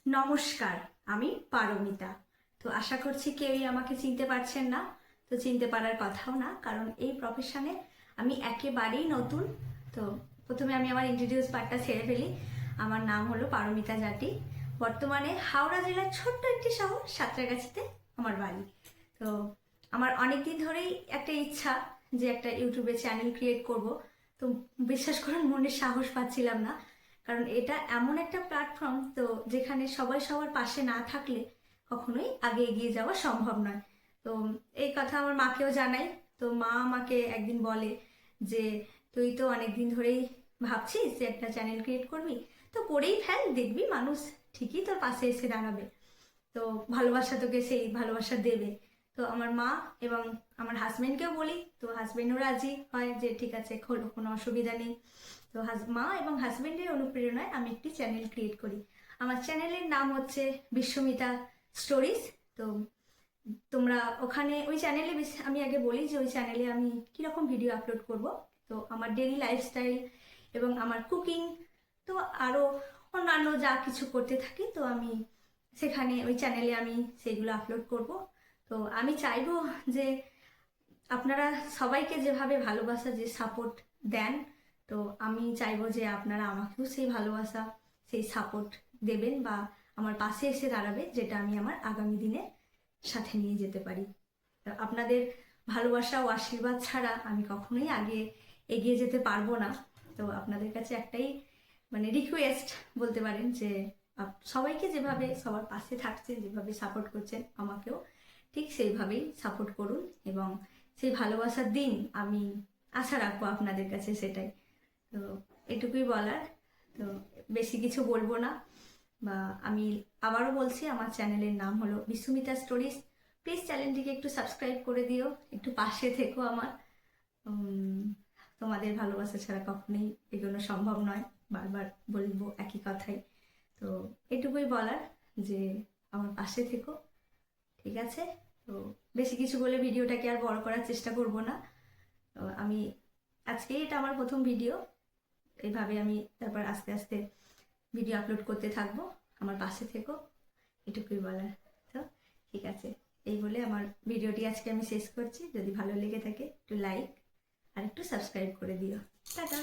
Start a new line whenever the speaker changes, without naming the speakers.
নমস্কার, আমি পারমিতা। তো আশা করছি কেউই আমাকে চিনতে পারছেন না। তো চিনতে পারার কথাও না, কারণ এই প্রফেশনে আমি একেবারেই নতুন। তো প্রথমে আমি আমার ইন্ট্রোডিউস পার্টটা ছেড়ে ফেলি। আমার নাম হলো পারমিতা জাটি। বর্তমানে হাওড়া জেলার ছোট্ট একটি শহর সাঁতরাগাছিতে আমার বাড়ি। তো আমার অনেক দিন ধরেই একটা ইচ্ছা যে একটা ইউটিউবে চ্যানেল ক্রিয়েট করব। তো বিশ্বাস করুন, মনে সাহস পাচ্ছিলাম না, কারণ এটা এমন একটা প্ল্যাটফর্ম তো যেখানে সবাই সবার পাশে না থাকলে কখনোই আগে এগিয়ে যাওয়া সম্ভব নয়। তো এই কথা আমার মাকেও জানাই। তো মা আমাকে একদিন বলে যে তুই তো অনেক দিন ধরেই ভাবছিস যে একটা চ্যানেল ক্রিয়েট করবি, তো করেই ফেল, দেখবি মানুষ ঠিকই তোর পাশে এসে দাঁড়াবে। তো ভালোবাসা তোকে সেই ভালোবাসা দেবে। তো আমার মা এবং আমার হাজবেন্ডকেও বলি, তো হাজবেন্ডও রাজি হয় যে ঠিক আছে খোলো, কোনো অসুবিধা নেই। তো মা এবং হাজবেন্ডের অনুপ্রেরণায় আমি একটি চ্যানেল ক্রিয়েট করি। আমার চ্যানেলের নাম হচ্ছে বিশ্বমিতা স্টোরিজ। তো তোমরা ওখানে ওই চ্যানেলে আমি আগে বলি যে ওই চ্যানেলে আমি কীরকম ভিডিও আপলোড করব। তো আমার ডেইলি লাইফস্টাইল এবং আমার কুকিং, তো আরও অন্যান্য যা কিছু করতে থাকি, তো আমি সেখানে ওই চ্যানেলে আমি সেগুলো আপলোড করব। তো আমি চাইবো যে আপনারা সবাইকে যেভাবে ভালোবাসা, যে সাপোর্ট দেন, তো আমি চাইবো যে আপনারা আমাকেও সেই ভালোবাসা, সেই সাপোর্ট দেবেন বা আমার পাশে এসে দাঁড়াবে, যেটা আমি আমার আগামী দিনে সাথে নিয়ে যেতে পারি। তো আপনাদের ভালোবাসা ও আশীর্বাদ ছাড়া আমি কখনোই আগে এগিয়ে যেতে পারবো না। তো আপনাদের কাছে একটাই রিকোয়েস্ট বলতে পারেন যে সবাইকে যেভাবে সবার পাশে থাকছেন, যেভাবে সাপোর্ট করছেন, আমাকেও ঠিক সেইভাবেই সাপোর্ট করুন এবং সেই ভালোবাসার দিন আমি আশা রাখবো আপনাদের কাছে, সেটাই। তো এটুকুই বলার। তো বেশি কিছু বলবো না। বা আমি আবারও বলছি, আমার চ্যানেলের নাম হলো বিস্মিতা স্টোরিজ। প্লিজ চ্যানেলটিকে একটু সাবস্ক্রাইব করে দিও, একটু পাশে থেকো আমার। তোমাদের ভালোবাসা ছাড়া কখনোই এগোনো সম্ভব নয়, বারবার বলবো একই কথাই। তো এটুকুই বলার যে আমার পাশে থেকো, ঠিক আছে? তো বেশি কিছু বলে ভিডিওটাকে আর বড় করার চেষ্টা করব না। তো আমি আজকেই এটা আমার প্রথম ভিডিও, এইভাবে আমি তারপর আস্তে আস্তে ভিডিও আপলোড করতে থাকবো। আমার পাশে থেকো, এটুকুই বলার। তো ঠিক আছে, এই বলে আমার ভিডিওটি আজকে আমি শেষ করছি। যদি ভালো লেগে থাকে একটু লাইক আর একটু সাবস্ক্রাইব করে দিও। টাটা।